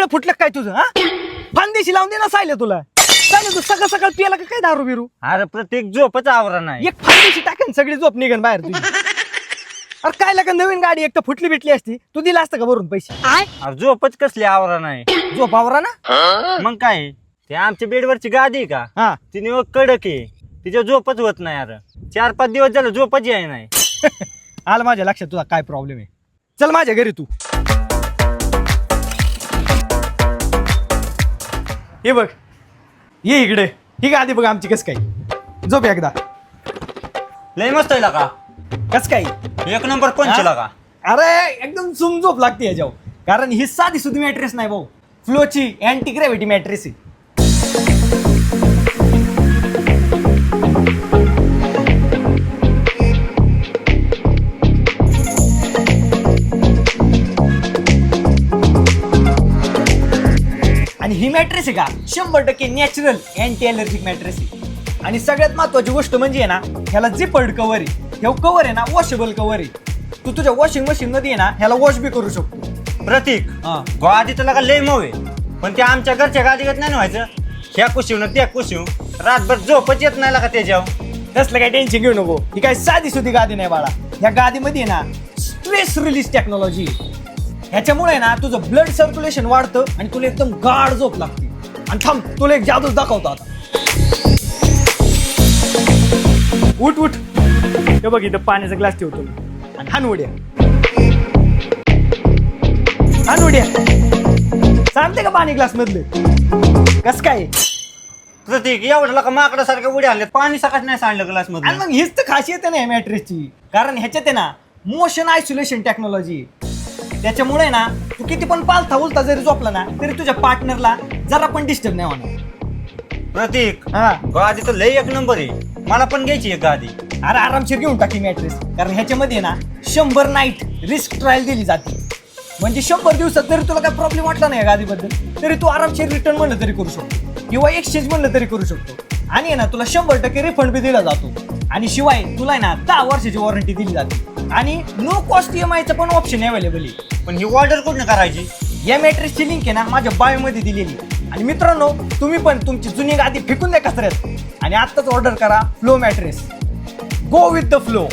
सगळं फुटलं काय तुझं हा फांदेशी लावून दे ना सायले तुला सायले तू सकाळ सकाळ पियाला का काय दारू बिरू अरे प्रत्येक झोपच आवरा नाही. एक फांदेशी टाकेन सगळी झोप निघन बाहेर तुझी. अरे काय लागा नवीन गाडी एक तर फुटली बिटली असती तू दिला असतं का भरून पैसे अरे झोपच कसली आवरा नाही. झोप आवरा ना मग काय ते आमच्या बेडवरची गादी आहे का हा तिने व कडक आहे तिच्या झोपच होत नाही. अरे 4-5 दिवस झालं झोपच आहे नाही. आलं माझ्या लक्षात तुझा काय प्रॉब्लेम आहे. चल माझ्या घरी तू हे बघ ये इकडे ही गादी बघ आमची कस काय झोप एकदा लय मस्त आहे का कस काय 1 नंबर पंच का. अरे एकदम सुम झोप लागते याच्यावर कारण ही साधी सुधी मॅट्रेस नाही भाऊ फ्लोची अँटी ग्रॅव्हिटी मॅट्रेस आहे. आणि ही मॅट्रेस आहे का 100% नॅचरल अँटी अलर्जिक मॅट्रेस आहे. आणि सगळ्यात महत्वाची गोष्ट म्हणजे आहे ना ह्याला जिपर्ड कव्हर आहे. हे कव्हर आहे ना वॉशेबल कव्हर आहे. तू तुझ्या वॉशिंग मशीन मध्ये आहे ना ह्याला वॉश बी करू शकतो. प्रतीक गादी तर लय मऊ आहे पण ते आमच्या घरच्या गादीगत नाही व्हायचं. ह्या कुशीव त्या कुशीव रातभर झोपच येत नाही का त्याच्यावर. तसलं काही टेन्शन घेऊ नको ही काय साधी सुधी गादी नाही बाळा. ह्या गादीमध्ये ना स्ट्रेस रिलीज टेक्नॉलॉजी ह्याच्यामुळे ना तुझं ब्लड सर्क्युलेशन वाढतं आणि तुला एकदम गाढ झोप लागते. आणि थांब तुला एक जादूच दाखवतो आता. उठ उठ हे बघ इथं पाण्याचा ग्लास ठेवतो आणि हानवड्या हानवड्या सांगते का पाणी ग्लास मधले कस काय. प्रतीक एवढं का माकडासारख्या उड्या आणल्या पाणी सकाळ नाही सांडलं ग्लास आणि मध्ये. मग हीच तर खासियत आहे ना या मॅट्रेसची कारण ह्याच्यात आहे ना मोशन आयसोलेशन टेक्नॉलॉजी. त्याच्यामुळे ना तू किती पण पालथा उलथा जरी झोपला ना तरी तुझ्या पार्टनरला जरा पण डिस्टर्ब नाही होणार. प्रतीक हा गादी तर लय 1 नंबर आहे. मला पण घ्यायची आहे गादी. अरे आरामशीर घेऊन टाकी मॅट्रेस कारण ह्याच्यामध्ये ना 100 नाईट रिस्क ट्रायल दिली जाते. म्हणजे 100 दिवसात जरी तुला काय प्रॉब्लेम वाटला नाही गादीबद्दल तरी तू आरामशीर रिटर्न म्हणलं तरी करू शकतो किंवा एक्सचेंज म्हणलं तरी करू शकतो. आणि आहे ना तुला 100% रिफंड बी दिला जातो. आणि शिवाय तुला आहे ना 10 वर्षाची वॉरंटी दिली जाते. आणि नो कॉस्ट EMI चं पण ऑप्शन अवेलेबल आहे. पण ही ऑर्डर कुठनं करायची. या मॅट्रेसची लिंक आहे ना माझ्या बायो मध्ये दिलेली. आणि मित्रांनो तुम्ही पण तुमची जुनी गादी फेकून द्या कचऱ्यात आणि आत्ताच ऑर्डर करा flow mattress. Go with the flow.